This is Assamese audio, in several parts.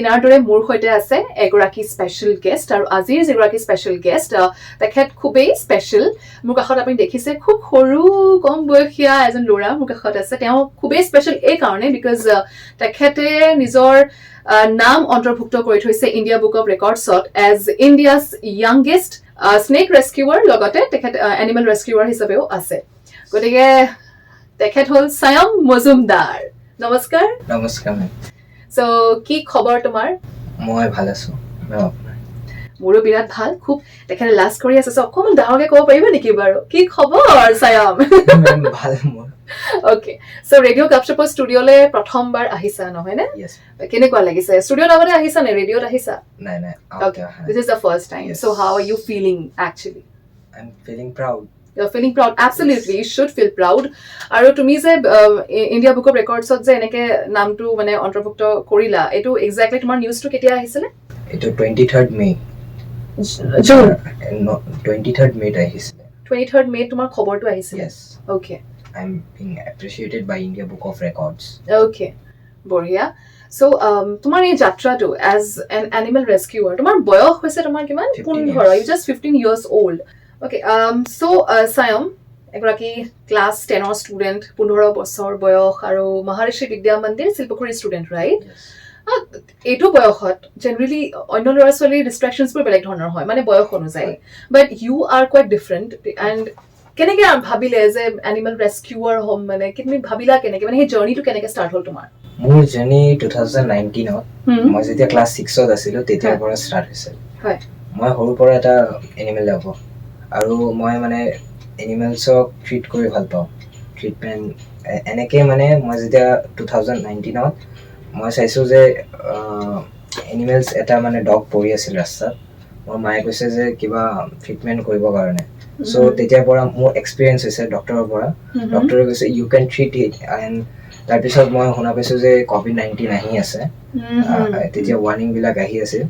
প্ৰতিদিনাৰ দৰে মোৰ সৈতে আছে এগৰাকী স্পেচিয়েল গেষ্ট আৰু আজিৰ যেগৰাকী স্পেচিয়েল গেষ্ট তেখেত খুবেই স্পেচিয়েল মোৰ কাষত আপুনি দেখিছে খুব সৰু কম বয়সীয়া এজন ল'ৰা মোৰ কাষত আছে তেওঁ খুবেই স্পেচিয়েল এই কাৰণে বিকজ তেখেতে নিজৰ নাম অন্তৰ্ভুক্ত কৰি থৈছে ইণ্ডিয়া বুক অফ ৰেকৰ্ডছত as India's youngest snake rescuer লগতে তেখেত এনিমেল ৰেস্কিউৱাৰ হিচাপেও আছে গতিকে তেখেত হ'ল সায়াম মজুমদাৰ নমস্কাৰ নমস্কাৰ সো কি খবৰ তোমাৰ মই ভাল আছো মোৰো বিৰাট ভাল খুব তেখেতে লাজ কৰি আছে সো অকমান ডাঙৰকে ক'ব পাৰিবা নেকি বাৰু কি খবৰ সায়াম ভাল মোৰ ওকে সো ৰেডিঅ' গাপশ্বপৰ ষ্টুডিঅ'লে প্ৰথমবাৰ আহিছা নহয় নে কেনেকুৱা লাগিছে ষ্টুডিঅ'ত আগতে আহিছা নে ৰেডিঅ'ত আহিছা নাই নাই okay this is the first time so how are you feeling actually I'm feeling proud you're feeling proud absolutely you should feel proud আৰু তুমি যে ইণ্ডিয়া বুক অফ ৰেকৰ্ডছত যে এনেকে নামটো মানে অন্তৰ্ভুক্ত কৰিলা এটো এক্স্যাক্টলি তোমাৰ নিউজটো কেতিয়া আহিছিলে এটো 23rd মে জুন 23rd মে আহিছিলে 23rd মে তোমাৰ খবৰটো আহিছিলে yes okay I'm being appreciated by India Book of Records okay বঢ়িয়া সো তোমাৰ এই যাত্ৰাটো এজ এন এনিমেল ৰেস্কিউৱাৰ তোমাৰ বয়স হৈছে তোমাৰ কিমান 15 you just 15 years old okay so Sayem এগৰাকী ক্লাছ 10 ৰ ষ্টুডেন্ট 15 বছৰ বয়স আৰু মহাৰিষি বিদ্যা মন্দিৰ শিলপুখুৰী ষ্টুডেন্ট ৰাইট এইটো বয়সত জেনাৰেলি অন্য ল'ৰা ছোৱালীৰ ডিষ্ট্ৰেকশ্যনছবোৰ বেলেগ ধৰণৰ হয় মানে বয়স অনুযায়ী but you are quite different and কেনেকে ভাবিলে যে এনিমেল ৰেস্কিউৱাৰ হ'ম মানে তুমি ভাবিলা কেনেকে মানে সেই জাৰ্নিটো কেনেকে ষ্টাৰ্ট হ'ল তোমাৰ মোৰ জাৰ্নি 2019 মই যেতিয়া ক্লাছ 6 ত আছিলো তেতিয়াৰ পৰা ষ্টাৰ্ট হৈছিল হয় মই সৰুৰ পৰা এটা এনিমেল লাভাৰ আৰু মই মানে এনিমেলছক ট্ৰিট কৰি ভাল পাওঁ ট্ৰিটমেণ্ট এনেকে মানে মই যেতিয়া 2019 ত মই চাইছো যে এনিমেলছ এটা মানে ডগ পৰি আছিল ৰাস্তাত মোৰ মায়ে কৈছে যে কিবা ট্ৰিটমেণ্ট কৰিবৰ কাৰণে সো তেতিয়াৰ পৰা মোৰ এক্সপিৰিয়েঞ্চ হৈছে ডক্টৰৰ পৰা ডক্টৰে কৈছে you can treat it and তাৰপিছত মই শুনা পাইছো যে COVID-19 আহি আছে তেতিয়া ৱাৰ্নিং বিলাক আহি আছিল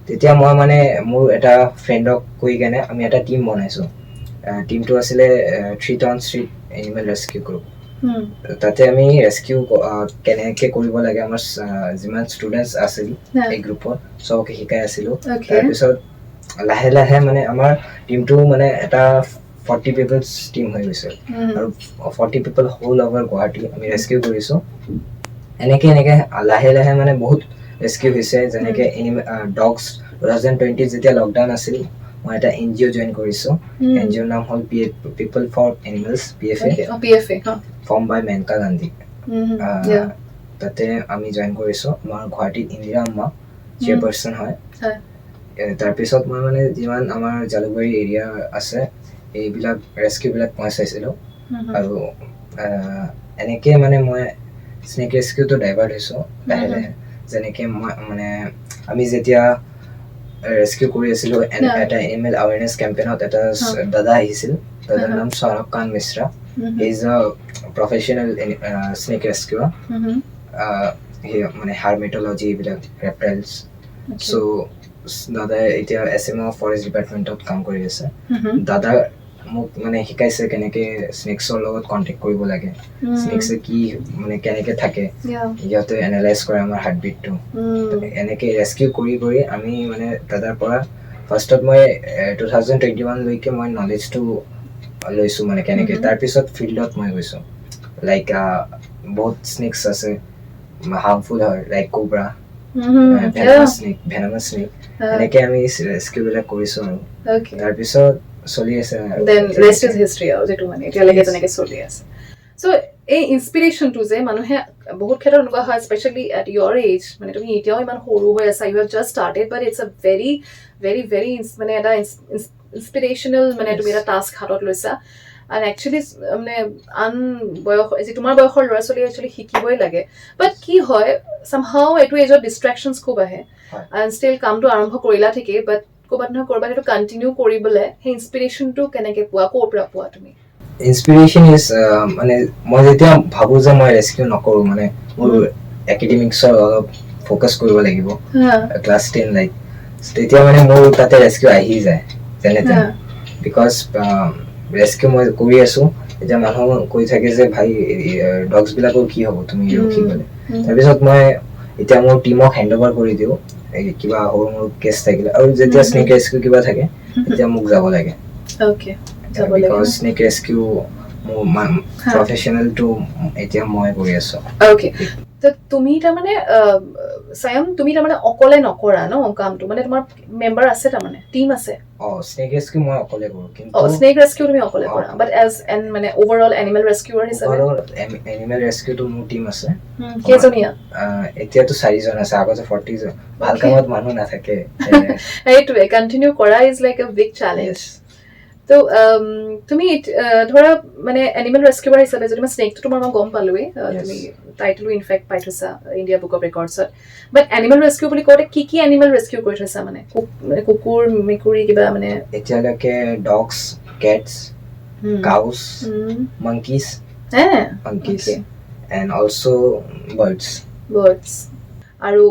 তেতিয়া মই মানে মোৰ এটা ফ্ৰেণ্ডক কৈ কেনে আমি এটা টিম বনাইছো টিমটো আছিলে 3 টন ষ্ট্ৰীট এনিমেল ৰেস্কিউ গ্ৰুপ তাতে আমি ৰেস্কিউ কেনেকে কৰিব লাগে আমাৰ যিমান ষ্টুডেন্টছ আছিল এই গ্ৰুপত সবকে শিকাই আছিলো তাৰপিছত লাহে লাহে মানে আমাৰ টিমটো মানে এটা 40 পিপলছ টিম হৈ গৈছে আৰু 40 পিপল হোল ওভাৰ গুৱাহাটী আমি ৰেস্কিউ কৰিছো এনেকে লাহে লাহে মানে বহুত ৰেস্কিউ হৈছে যেনেকে ডগছ 2020 যেতিয়া লকডাউন আছিল মই এটা এনজিও জয়েন কৰিছো এনজিওৰ নাম হ'ল পিপল ফৰ এনিমেলছ পিএফএ ফৰ্ম বাই মেনকা গান্ধী তাতে আমি জয়েন কৰিছো আমাৰ গুৱাহাটীত ইন্দিৰা আম্মা চেয়াৰপাৰ্চন হয় তাৰপিছত মই মানে যিমান আমাৰ জালুকবাৰী এৰিয়া আছে এইবিলাক ৰেস্কিউবিলাক মই চাইছিলো আৰু এনেকে মানে মই স্নেক ৰেস্কিউটো ডাইভাৰ্ট হৈছো লাহে লাহে যেনেকে মই মানে আমি যেতিয়া ৰেস্কিউ কৰি আছিলো এটা এনিমেল এৱাৰনেছ কেম্পেইনত এটা দাদা আহিছিল দাদাৰ নাম সৌৰভ কান Mishra he is a professional snake rescuer মানে হাৰ্মেটলজি এইবিলাক ৰেপটাইলছ সো দাদাই এতিয়া এছএমঅ ফৰেষ্ট ডিপাৰ্টমেণ্টত কাম কৰি আছে দাদা মোক মানে শিকাইছে কেনেকে স্নেকছৰ লগত কণ্টেক্ট কৰিব লাগে স্নেকছে কি মানে কেনেকে থাকে ইহঁতে এনালাইজ কৰে আমাৰ হাৰ্টবিটটো এনেকে ৰেস্কিউ কৰি আমি মানে দাদাৰ পৰা ফাৰ্ষ্টত মই 2021 লৈকে মই নলেজটো লৈছো মানে কেনেকে তাৰপিছত ফিল্ডত মই গৈছো লাইক বহুত স্নেকছ আছে হাৰ্মফুল হয় লাইক কোব্ৰা venomous snake এনেকে আমি ৰেস্কিউ বিলাক কৰিছো আৰু তাৰপিছত চলি আছে then rest is history আৰু যেটো মানে এতিয়া লাগে তেনেকে চলি আছে সো এই ইনস্পিৰেশনটো যে মানুহে বহুত ক্ষেত্ৰত এনেকুৱা হয় স্পেশালি এট your age মানে তুমি এতিয়াও ইমান সৰু হৈ আছা you have just started but it's a very মানে এটা ইনস্পিৰেশনাল মানে তুমি এটা টাস্ক হাতত লৈছা and actually মানে আন বয়স যে তোমাৰ বয়সৰ ল'ৰা ছোৱালী actually শিকিবই লাগে but কি হয় somehow এটো এজৰ distractions খুব আহে and still কামটো আৰম্ভ কৰিলা ঠিকে but ক'বাত নহয় ক'ৰবাত এটো কন্টিনিউ কৰিবলে হে ইনস্পিৰেশনটো কেনেকে পোৱা ক'ৰ পৰা পোৱা তুমি ইনস্পিৰেশন ইজ মানে মই যেতিয়া ভাবো যে মই ৰেস্কিউ নকৰো মানে মোৰ একাডেমিক্সৰ অলপ ফোকাস কৰিব লাগিব ক্লাছ 10 লাইক তেতিয়া মানে মোৰ তাতে ৰেস্কিউ আহি যায় যেনেতে বিকজ ৰেস্কিউ মই কৰি আছো এতিয়া মানুহ কৈ থাকে যে ভাই ডগছ বিলাকৰ কি হ'ব তুমি ৰখি গলে তাৰপিছত মই এতিয়া মোৰ টিমক হেণ্ডঅভাৰ কৰি দিওঁ কিবা সৰু সৰু কেছ থাকিলে আৰু যেতিয়া স্নেক ৰেস্কিউ কিবা থাকে এতিয়া মোক যাব লাগে ওকে যাব লাগে বিকজ স্নেক ৰেস্কিউ মোৰ প্ৰফেশনেলটো এতিয়া মই কৰি আছো ওকে তো তুমি তাৰমানে সায়াম তুমি তাৰমানে অকলে নকৰা ন কামটো মানে তোমাৰ মেম্বাৰ আছে তাৰমানে টিম আছে স্নেক ৰেস্কিউ মই অকলে কৰো কিন্তু স্নেক ৰেস্কিউ তুমি অকলে কৰা বাট এজ এন মানে ওভাৰঅল এনিমেল ৰেস্কিউৰ হিচাপে এনিমেল ৰেস্কিউটো মোৰ টিম আছে কেইজনীয়া এতিয়াতো 4 জন আছে আগতে 40 জন ভাল কামত মানুহ নাথাকে এইটোৱে কন্টিনিউ কৰা is like a big challenge তো তুমি ধৰা মানে এনিমেল ৰেস্কিউৰ হিচাপে যদি মই স্নেকটো তোমাৰ মই গম পালোৱে তুমি টাইটেলো ইনফেক্ট পাই থৈছা ইণ্ডিয়া বুক অফ ৰেকৰ্ডছত বাট এনিমেল ৰেস্কিউ বুলি কওঁতে কি এনিমেল ৰেস্কিউ কৰি থৈছা মানে কুকুৰ মেকুৰী কিবা মানে এতিয়ালৈকে dogs cats cows monkeys and also birds আৰু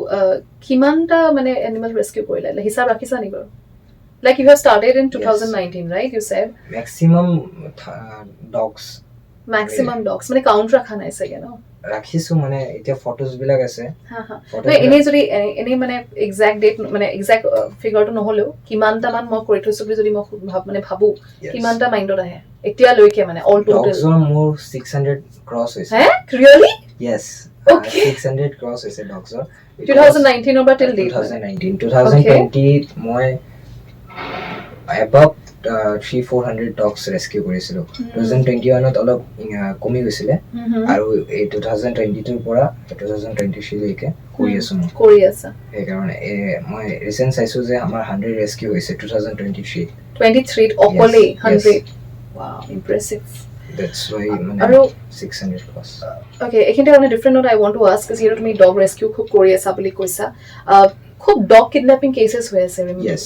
কিমানটা মানে এনিমেল ৰেস্কিউ কৰিলা হিচাপ ৰাখিছা নি বাৰু like you have started in 2019 right you said maximum dogs dogs মানে কাউন্ট ৰাখা নাই চাগে ন ৰাখিছো মানে এতিয়া ফটোজ বিলাক আছে এনে যদি এনে মানে এক্সাক্ট ডেট মানে এক্সাক্ট ফিগাৰটো নহলেও কিমানটা মান মই কৰি থৈছো বুলি যদি মই মানে ভাবো কিমানটা মাইন্ডত আহে এতিয়া লৈকে মানে অল টোটাল ডগছৰ মোৰ 600 ক্ৰছ হৈছে হে ৰিয়েলি yes okay 600 ক্ৰছ হৈছে ডগছৰ 2019 over till date 2020 মই about 300-400 dogs rescue কৰিছিলো 2021 ত অলপ কমি গৈছিলে আৰু এই 2022 পৰা 2023 লৈকে কৰি আছো এই কাৰণে মই ৰিসেন্ট চাইছো যে আমাৰ 100 ৰেস্কিউ হৈছে 2023 অকলে 100 wow impressive that's why আৰু 600 plus okay এখানে on different note I want to ask is you তুমি ডগ রেস্কিউ খুব কৰি আছা বুলি কৈছা খুব ডগ কিডন্যাপিং কেসেস হৈ আছে yes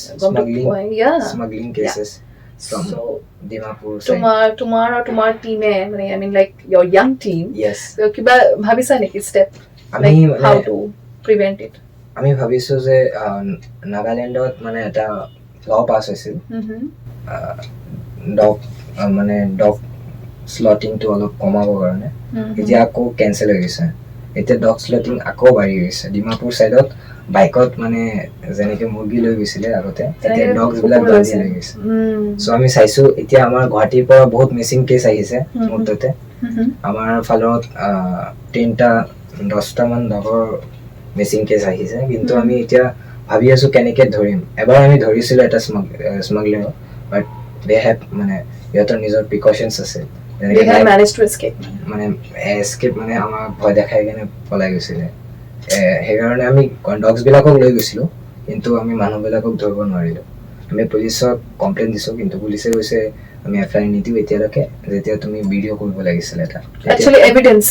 smuggling cases from Dimapur side তোমার টিমে মানে I mean like your young team yes কিবা ভাবিছা নেকি স্টেপ আমি how to prevent it আমি ভাবিছো যে নাগাল্যান্ডত মানে এটা ল পাস হৈছিল ডগ মানে ডগ স্লটিং টো অলপ কমাবৰ কাৰণে এতিয়া আকৌ কেনসেল হৈ গৈছে এতিয়া ডগ স্লটিং আকৌ বাঢ়ি গৈছে ডিমাপুৰ সাইডত বাইকত মানে যেনেকে মুৰ্গী লৈ গৈছিলে আগতে এতিয়া ডগছ বিলাক বান্ধি লৈ গৈছে সো আমি চাইছো এতিয়া আমাৰ গুৱাহাটীৰ পৰা বহুত মিসিং কেস আহিছে মুহূৰ্ততে আমাৰ ফালত 10টা মান ডগৰ মিসিং কেস আহিছে কিন্তু আমি এতিয়া ভাবি আছো কেনেকে ধৰিম এবাৰ আমি ধৰিছিলো এটা স্মাগলাৰ বাট দে হ্যাভ মানে ইয়াতৰ নিজৰ প্ৰিকশনছ আছে they have managed to escape মানে এস্কেপ মানে আমাৰ ভয় দেখাই কেনে পলাই গৈছিলে হেগাৰণে আমি ডগছ বিলাকক লৈ গৈছিলো কিন্তু আমি মানুহবিলাকক ধৰিব নোৱাৰিলো আমি পুলিচক কমপ্লেইন দিছো কিন্তু পুলিচে কৈছে আমি এফআইআৰ নিদিও এতিয়ালৈকে যেতিয়া তুমি ভিডিও কৰিব লাগিছিল এটা actually evidence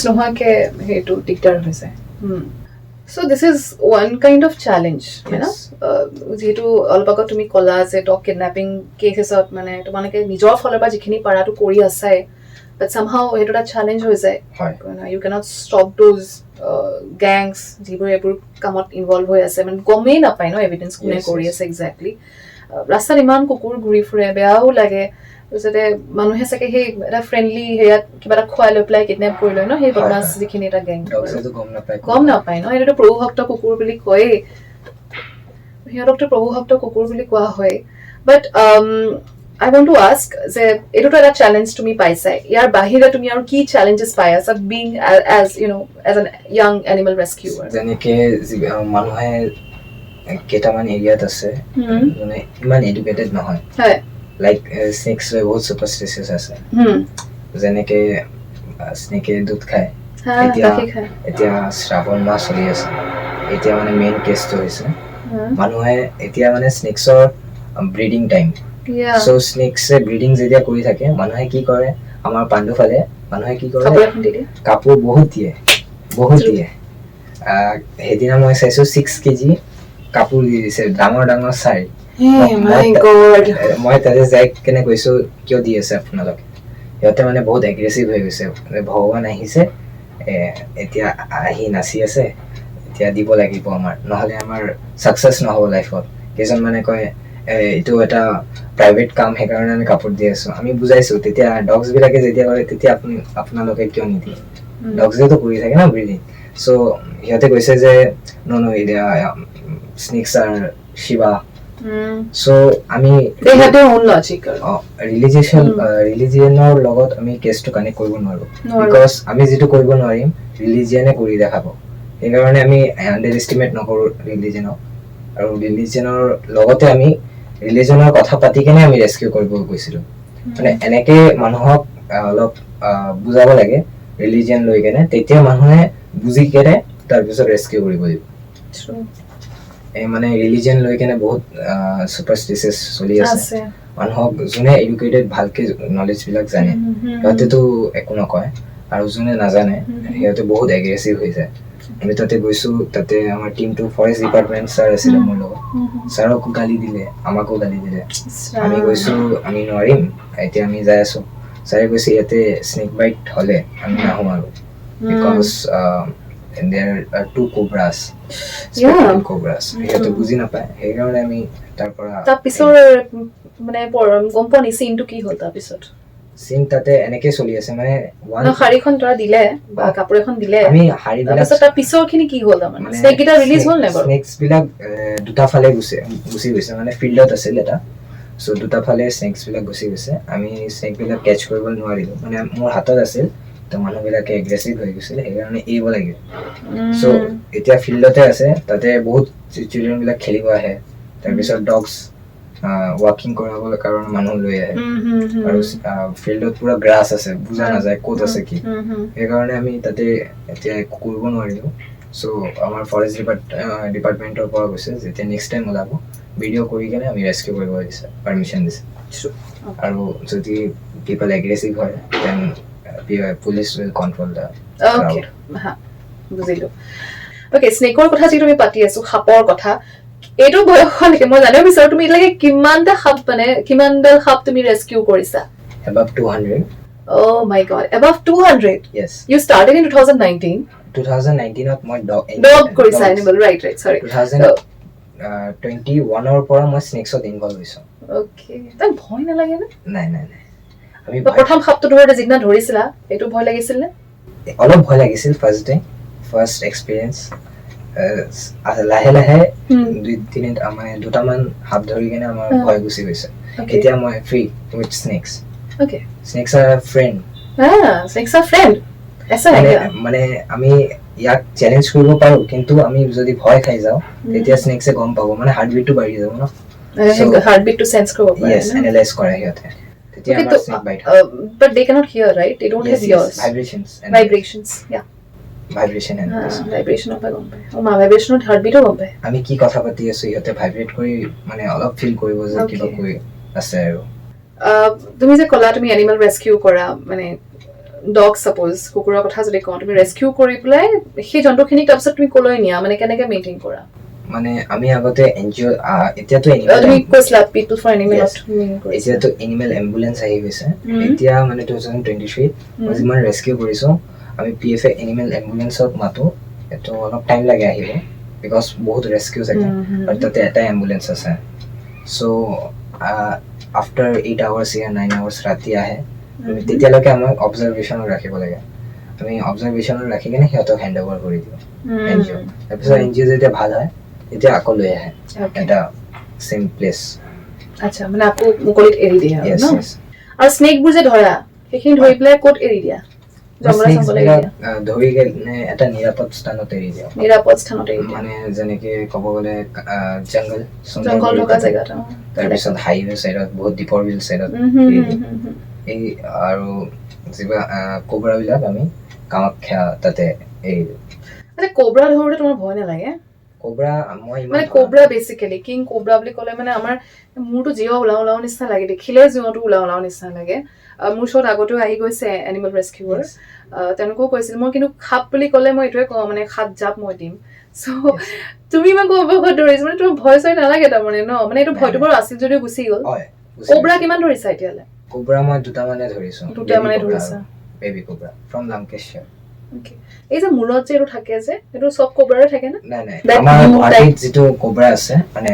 নোহোৱাকে হেটো দিগদাৰ হৈছে so this is one kind of challenge you know যেটো অলপকৈ তুমি কলা যে ডগ কিডন্যাপিং কেসেছত মানে তোমালোকে নিজৰ ফলৰ পৰা যিখিনি পাৰাটো কৰি আছাই but somehow এটা challenge হৈ যায় you cannot stop those gangs যিবোৰ এবোৰ কামত ইনভলভ হৈ আছে মানে গমেই নাপায় ন এভিডেন্স কোনে কৰি আছে এক্স্যাক্টলি ৰাস্তাত ইমান কুকুৰ ঘূৰি ফুৰে বেয়াও লাগে যেতে মানুহে চাগে সেই এটা ফ্ৰেন্ডলি হেয়াত কিবা এটা খোৱাই লৈ প্লাই কিডন্যাপ কৰি লয় ন সেই বদমাছ যিখিনি এটা গ্যাং ডগছটো গম নাপায় ন এটা প্ৰভুভক্ত কুকুৰ বুলি কয় সিহঁতকতো প্ৰভুভক্ত কুকুৰ বুলি কোৱা হয় বাট I want to ask যে এটোটো এটা চ্যালেঞ্জ তুমি পাইছা ইয়াৰ বাহিৰে তুমি আৰু কি চ্যালেঞ্জেস পাই আছা being as you know as a young animal rescuer যেনেকে মানুহে কেটামান এৰিয়াত আছে মানে ইমান এডুকেটেড নহয় হয় লাইক স্নেকস বহুত সুপাৰস্টিশিয়াস আছে যেনেকে স্নেকে দুধ খায় এতিয়া শ্ৰাবণ মাহ চলি আছে এতিয়া মানে মেইন কেছটো হৈছে মানুহে এতিয়া মানে স্নেকসৰ breeding time so snakes breeding যেতিয়া কৰি থাকে মানুহে কি কৰে আমাৰ পাণ্ডু ফালে মানুহে কি কৰে কাপোৰ বহুত দিয়ে হেদিনা মই চাইছো 6 কেজি কাপোৰ দি দিছে ডাঙৰ চাই my god মই তাতে যাই কেনে কৈছো কিয় দি আছে আপোনালোকে ইয়াতে মানে বহুত এগ্ৰেছিভ হৈ গৈছে ভগৱান আহিছে এতিয়া আহি নাচি আছে এতিয়া দিব লাগিব আমাৰ নহলে আমাৰ সাকসেস নহব লাইফত কেজন মানে কয় এটো এটা প্ৰাইভেট কাম হে কাৰণে আমি কাপোৰ দি আছো আমি বুজাইছো তেতিয়া ডগছ বিলাকে যেতিয়া কৰে তেতিয়া আপোনালোকে কিয় নিদিয়ে ডগছে তো কৰি থাকে না ব্রিডিং সো সিহঁতে কৈছে যে no snakes are Shiva. So আমি they have their own logic ৰিলিজিয়নৰ লগত আমি কেছটো কানেক্ট কৰিব নোৱাৰো বিকজ আমি যেটো কৰিব নোৱাৰিম ৰিলিজিয়নে কৰি দেখাব সেইকাৰণে আমি আন্ডাৰ এষ্টিমেট নকৰো ৰিলিজিয়নক আৰু ৰিলিজিয়নৰ লগতে আমি ৰিলিজিয়নৰ কথা পাতি কেনে আমি ৰেস্কিউ কৰিব গৈছিলো মানে এনেকে মানুহক অলপ বুজাব লাগে ৰিলিজিয়ন লৈ কেনে তেতিয়া মানুহে বুজি কেনে তাৰপিছত ৰেস্কিউ কৰিব দিব এই মানে ৰিলিজিয়ন লৈ কেনে বহুত সুপাৰষ্টিচিয়াছ চলি আছে মানুহক যোনে এডুকেটেড ভালকে নলেজ বিলাক জানে সিহঁতেতো একো নকয় আৰু যোনে নাজানে সিহঁতে বহুত এগ্ৰেছিভ হৈ যায় আমি তাতে গৈছো তাতে আমাৰ টিমটো ফৰেষ্ট ডিপাৰ্টমেণ্ট ছাৰ আছিল মোৰ লগত ছাৰকো গালি দিলে আমাকো গালি দিলে আমি গৈছো আমি নোৱাৰিম এতিয়া আমি যাই আছো ছাৰে কৈছে ইয়াতে স্নেক বাইট হলে আমি নাহো আৰু because there are two cobras cobras সিহঁতে বুজি নাপায় সেইকাৰণে আমি তাৰ পৰা পিছৰ মানে গম পোৱা নি চিনটো কি হ'ল তাৰ পিছত সিন তাতে এনেকে চলি আছে মানে শাৰীখন তৰা দিলে বা কাপোৰ এখন দিলে আমি শাৰীবিলাক তাৰ পিছৰখিনি কি হ'ল মানে স্নেক গিটা ৰিলিজ হ'ল নে বাৰু স্নেকস বিলাক দুটা ফালে গুচি গৈছে মানে ফিল্ডত আছিল এটা সো দুটা ফালে স্নেকস বিলাক গুচি গৈছে আমি স্নেক বিলাক ক্যাচ কৰিব নোৱাৰিলো মানে মোৰ হাতত আছিল তো মানুহবিলাকে এগ্ৰেছিভ হৈ গৈছিল সেইকাৰণে এৰিব লাগে সো এতিয়া ফিল্ডতে আছে তাতে বহুত চিলড্ৰেন বিলাক খেলিব আহে তাৰপিছত ডগছ ৱাকিং কৰাবৰ কাৰণে মানুহ লৈ আহে আৰু ফিল্ডত পুৰা গ্ৰাছ আছে বুজা নাযায় ক'ত আছে কি সেইকাৰণে আমি তাতে এতিয়া কৰিব নোৱাৰিলো সো আমাৰ ফৰেষ্ট ডিপাৰ্টমেণ্টৰ পৰা গৈছে যেতিয়া নেক্সট টাইম ওলাব ভিডিঅ' কৰি কেনে আমি ৰেস্কিউ কৰিব দিছে পাৰ্মিশ্যন দিছে আৰু যদি পিপল এগ্ৰেছিভ হয় then police will control the okay ha বুজিলো okay স্নেকৰ কথা যি তুমি পাতি আছো সাপৰ কথা এটো বয়সলৈকে মই জানিব বিচাৰো তুমি লাগে কিমানটা সাপ মানে কিমানডাল সাপ তুমি ৰেস্কিউ কৰিছা above 200 oh my god above 200 yes you started in 2019 ত মই dog কৰিছা animal right sorry 2021 ৰ পৰা মই স্নেকছত ইনভলভ হৈছো okay তাই ভয় নালাগে না নাই আমি প্ৰথম সাপটো ধৰোতে যিনা ধৰিছিলা এটো ভয় লাগিছিল নে অলপ ভয় লাগিছিল ফাৰ্স্ট এক্সপেৰিয়েন্স লাহে লাহে দুই তিন মানে দুটামান হাত ধৰি কেনে আমাৰ ভয় গুচি গৈছে এতিয়া মই free with snake's okay snakes are a friend snakes are friend এসা মানে আমি ইয়াক চ্যালেঞ্জ কৰিব পাৰো কিন্তু আমি যদি ভয় খাই যাও তেতিয়া স্নেকসে গম পাবো মানে হাৰ্টবিটটো বাঢ়ি যাব ন হাৰ্টবিট টু সেন্স কৰিব পাৰে yes analyze কৰে সিহঁতে তেতিয়া আমাৰ snake bite but they cannot hear right they don't have ears vibrations yeah vibration vibration of গম পায় ও মা ভাইব্ৰেচনত হাৰ্টবিটও গম পায় আমি কি কথা পাতি আছো ইহতে ভাইব্ৰেট কৰি মানে অলপ ফিল কৰিব যে কিবা কৰি আছে আৰু তুমি যে কলা তুমি এনিমেল ৰেস্কিউ কৰা মানে ডগ সাপোজ কুকুৰৰ কথা যদি কওঁ তুমি ৰেস্কিউ কৰি পেলাই সেই জন্তুখিনিক তাৰপিছত তুমি কলৈ নিয়া মানে কেনেকৈ মেইনটেইন কৰা মানে আমি আগতে এনজিও এতিয়াতো এনিমেল তুমি কৈছিলা পিপল ফৰ এনিমেল এতিয়াতো এনিমেল এম্বুলেন্স আহি গৈছে এতিয়া মানে 2023 মই যিমান ৰেস্কিউ কৰিছো আমি পিএফএ এনিমেল এম্বুলেন্সত মাতো এটো অলপ টাইম লাগে আহিব বিকজ বহুত ৰেস্কিউ থাকে আৰু তাতে এটা এম্বুলেন্স আছে সো আফটাৰ 8 hours या 9 hours ৰাতি আহে তেতিয়ালৈকে আমাক অবজাৰভেশ্যনত ৰাখিব লাগে আমি অবজাৰভেশ্যনত ৰাখি কেনে সিহঁতক হেণ্ড অভাৰ কৰি দিওঁ এনজিও তাৰপিছত এনজিও যেতিয়া ভাল হয় তেতিয়া আকৌ লৈ আহে এটা সেম প্লেস আচ্ছা মানে আকৌ মুকলিত এৰি দিয়া ন আৰু স্নেকবোৰ যে ধৰা সেইখিনি ধৰি পেলাই ক'ত এৰি দিয়া ধৰি কেনে এটা নিৰাপদ স্থানত এৰি দিয়া মানে যেনেকে ক'ব গ'লে জংগল থকা জেগাত তাৰপিছত হাইৱে চাইডত বহুত দীপৰ বিল চাইডত এই আৰু যিবা কোবৰা বিলাক আমি কামাখ্যা তাতে এই কোবৰা ধৰোতে তোমাৰ ভয় নালাগে কোবৰা মই মানে কোবৰা বেসিক্যালি কিং কোবৰা বুলি ক'লে মানে আমাৰ মোৰটো জিও ওলাও নিচিনা লাগে দেখিলে জিওটো ওলাও নিচিনা লাগে মোৰ ওচৰত আগতেও আহি গৈছে এনিমেল ৰেস্কিউৰ তেনেকৈ কৈছিল মই কিন্তু খাপ বুলি ক'লে মই এইটোৱে কওঁ মানে খাত জাপ মই দিম সো তুমি মানে ক'ব ধৰিছ মানে তোমাৰ ভয় চয় নালাগে তাৰমানে ন মানে এইটো ভয়টো বাৰু আছিল যদিও গুচি গ'ল কোবৰা কিমান ধৰিছা এতিয়ালে কোবৰা মই দুটা মানে ধৰিছো ধৰিছা বেবি কোবৰা ফ্ৰম লাংকেশ্বাৰ ওকে এই যে মূৰত যে এইটো থাকে যে এইটো সব কোবৰাৰে থাকে না নাই আমাৰ গুৱাহাটীত যিটো কোবৰা আছে মানে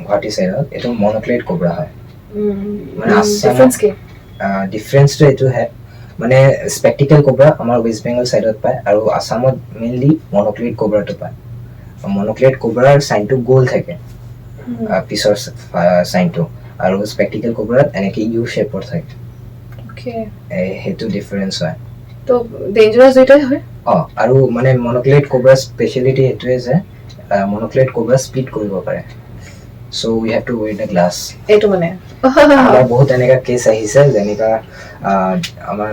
গুৱাহাটী সাইডত এইটো মনোক্লেট কোবৰা হয় মানে ডিফাৰেন্সটো এইটো হে মানে স্পেক্টিকেল কোব্ৰা আমাৰ ৱেষ্ট বেংগল সাইডত পায় আৰু আসামত মেইনলি মনোক্লেট কোব্ৰাটো পায় মনোক্লেট কোব্ৰাৰ সাইনটো গোল থাকে পিছৰ সাইনটো আৰু স্পেক্টিকেল কোব্ৰাত এনেকে ইউ শেপৰ থাকে ওকে হেতু ডিফাৰেন্স হয় তো ডেঞ্জাৰাস দুইটাই হয় আৰু মানে মনোক্লেট কোব্ৰা স্পেশালিটি এটোৱে যে মনোক্লেট কোব্ৰা স্পিড কৰিব পাৰে so we have to were the glass এটো মানে আমাৰ বহুত এনেকা কেস আহিছে যেনেকা আমাৰ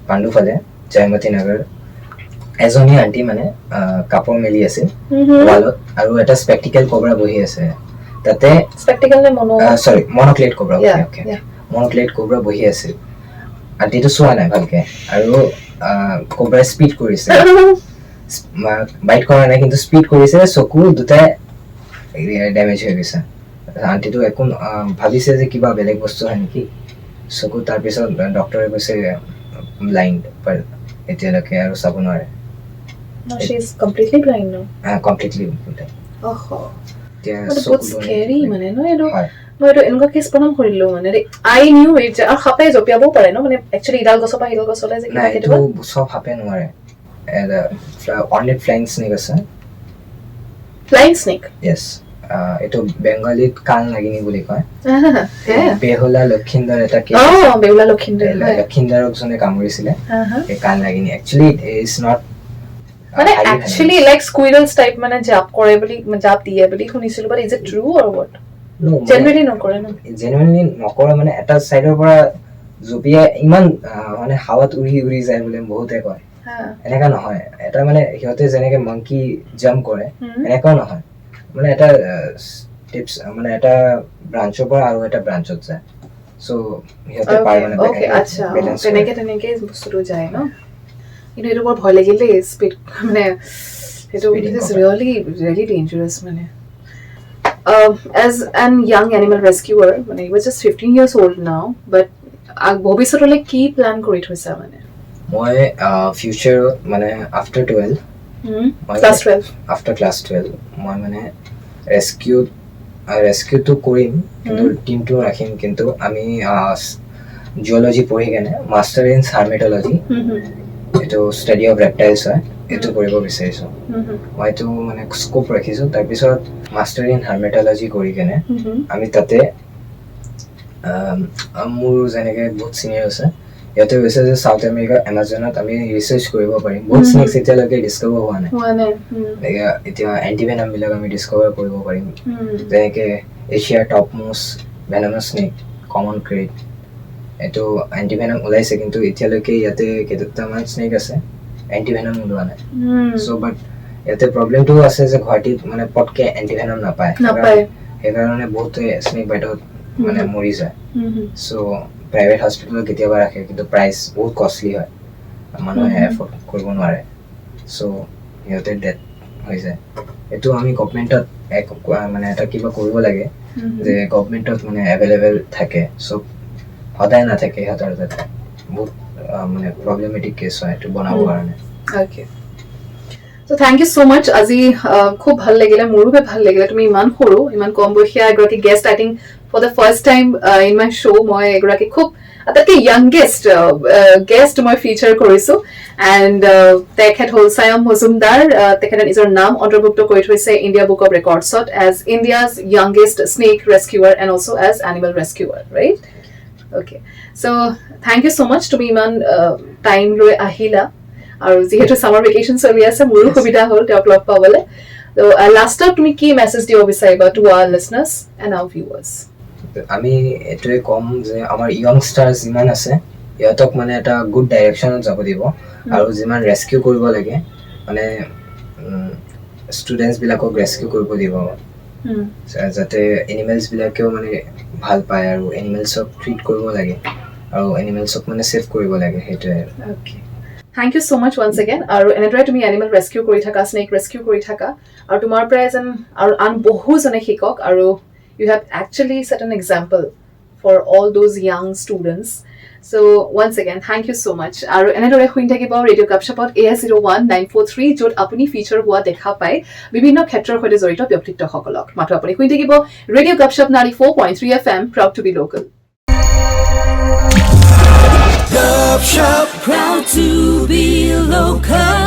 পাণ্ডুফালে জয়মতী নগৰ এজনী আন্টি মানে কাপোৰ মেলি আছিল ৱালত আৰু এটা স্পেক্টিকেল কোব্ৰা বহি আছে তাতে স্পেক্টিকেল নে মনো সৰি মনোক্লেট কোব্ৰা ওকে মনোক্লেট কোব্ৰা বহি আছিল আন্টিটো চোৱা নাই ভালকে আৰু কোব্ৰা স্পিড কৰিছে বাইট কৰা নাই কিন্তু স্পিড কৰিছে চকু দুটাই ড্যামেজ হৈ গৈছে আন্টিটো একো ভাবিছে যে কিবা বেলেগ বস্তু হয় নেকি চকু তাৰপিছত ডক্টৰে কৈছে ব্লাইণ্ড বাট এতিয়ালৈকে আৰু চাব নোৱাৰে No, she's completely blind now. Completely. Oh. It's so scary, man. No, মই এটো এনেকুৱা কেছ প্ৰণাম কৰিলো মানে আই নিউ ইট আৰু হাপে জপিয়াব পাৰে ন মানে একচুয়ালি ইডাল গছৰ পৰা হিডাল গছলৈ যে কিবা কেতিয়াবা সব হাপে নোৱাৰে অনলি ফ্লাইং স্নেক আছে ফ্লাইং স্নেক ইয়েস এটো বেংগলীত কাল নাগিনী বুলি কয় বেহুলা লক্ষিন্দৰ এটা কেছ বেহুলা লক্ষিন্দৰক জনে কামুৰিছিলে এই কাল নাগিনী একচুয়ালি ইট ইজ নট মানে একচুয়ালি লাইক স্কুইৰলস টাইপ মানে জাপ কৰে বুলি জাপ দিয়ে বুলি শুনিছিলো but is it true or what genuinely নকৰে মানে এটা সাইডৰ পৰা জুপিয়া ইমান মানে হাৱাত উৰি যায় বুলি বহুতে কয় এনেকা নহয় এটা মানে হিয়তে যেনেকে মংকি জাম্প কৰে এনেকাও নহয় মানে এটা টিপস মানে এটা ব্ৰাঞ্চৰ পৰা আৰু এটা ব্ৰাঞ্চত যায় সো হিয়তে পায় মানে ওকে আচ্ছা তেনেকে বস্তুটো যায় ন কিন্তু এটা বৰ ভয় লাগিলে স্পিড মানে এটা ইজ ৰিয়েলি ডেঞ্জাৰাস মানে as an young animal rescuer when he was just 15 years old now but ভবিষ্যতলৈ কি প্ল্যান কৰি থৈছা মানে মই ফিউচাৰ মানে আফটাৰ 12 ক্লাস 12 আফটাৰ ক্লাস 12 মই মানে ৰেস্কিউটো কৰিম কিন্তু টিমটো ৰাখিম কিন্তু আমি জিঅলজি পঢ়ি কেনে মাষ্টাৰ ইন হাৰ্মেটলজি এটো ষ্টাডি অফ ৰেপটাইলছ হয় এটো কৰিব বিচাৰিছো মইতো মানে স্কোপ ৰাখিছো তাৰপিছত মাষ্টাৰ ইন হাৰ্মেটলজি কৰি কেনে আমি তাতে মোৰ যেনেকে বহুত চিনিয়ৰ আছে ইয়াতে হৈছে যে সাউথ আমেৰিকা এমাজনত আমি ৰিসাৰ্চ কৰিব পাৰিম বহুত স্নেকস এতিয়ালৈকে ডিস্কভাৰ হোৱা নাই এতিয়া এন্টিভেনাম বিলাক আমি ডিস্কভাৰ কৰিব পাৰিম যেনেকে এছিয়াৰ top most venomous snake common krait এটো এন্টিভেনাম ওলাইছে কিন্তু এতিয়ালৈকে ইয়াতে কেইটামান স্নেক আছে এন্টিভেনাম ওলোৱা নাই সো বাট ইয়াতে প্ৰবলেমটো আছে যে গুৱাহাটীত মানে পটকে এন্টিভেনাম নাপায় সেইকাৰণে বহুত স্নেক বাইটত মানে মৰি যায় সো প্ৰাইভেট হস্পিটেলত কেতিয়াবা ৰাখে কিন্তু প্ৰাইচ বহুত কষ্টলি হয় মানুহে এফৰ্ড কৰিব নোৱাৰে সো সিহঁতে ডেথ হৈ যায় এইটো আমি গভৰ্ণমেণ্টত মানে এটা কিবা কৰিব লাগে যে গভৰ্ণমেণ্টত মানে এভেইলেবল থাকে সো সদায় নাথাকে সিহঁতৰ তাতে বহুত মানে প্ৰব্লেমেটিক কেছ হয় এইটো বনাব কাৰণে okay So thank you so much আজি খুব ভাল লাগিলে মোৰো ভাল লাগিলে তুমি ইমান সৰু ইমান কম বয়সীয়া এগৰাকী guest I think for the first time in my show মই এগৰাকী খুব আটাইতকৈ য়াংগেষ্ট গেষ্ট মই ফিচাৰ কৰিছো এণ্ড তেখেত হ'ল সায়াম মজুমদাৰ তেখেতে নিজৰ নাম অন্তৰ্ভুক্ত কৰি থৈছে ইণ্ডিয়া বুক অফ ৰেকৰ্ডছত as India's youngest snake rescuer and also' as animal rescuer right okay so' thank you so' much তুমি ইমান টাইম লৈ আহিলা আৰু যেহেতু সামাৰ ভেকেশন চলি আছে মোৰো সুবিধা হ'ল তেওঁক লগ পাবলৈ তো লাষ্টত তুমি কি মেছেজ দিব বিচাৰিবা টু আৱাৰ লিসনাৰ্স এণ্ড আৱাৰ ভিউৱাৰ্স আমি এটোৱে কম যে আমাৰ ইয়ংষ্টাৰ্স যিমান আছে ইহঁতক মানে এটা গুড ডাইৰেকশ্যনত যাব দিব আৰু যিমান ৰেস্কিউ কৰিব লাগে মানে ষ্টুডেণ্টছ বিলাকক ৰেস্কিউ কৰিব দিব যাতে এনিমেলছ বিলাকেও মানে ভাল পায় আৰু এনিমেলছক ট্ৰিট কৰিব লাগে আৰু এনিমেলছক মানে সেভ কৰিব লাগে সেইটোৱে okay Thank you so much once again. আৰু এনেদৰে তুমি এনিমেল ৰেস্কিউ কৰি থাকা স্নেক ৰেস্কিউ কৰি থাকা আৰু তোমাৰ পৰা এজন আৰু আন বহুজনে শিকক আৰু you have actually set an example for all those young students. So once again, thank you so much. আৰু এনেদৰে শুনি থাকিব ৰেডিঅ' গাপশ্বপত AS01943 য'ত আপুনি ফিচাৰ হোৱা দেখা পায় বিভিন্ন ক্ষেত্ৰৰ সৈতে জড়িত ব্যক্তিত্বসকলক মাত্ৰ আপুনি শুনি থাকিব radio' গাপশ্বপ 94.3 FM proud to be local. to be local.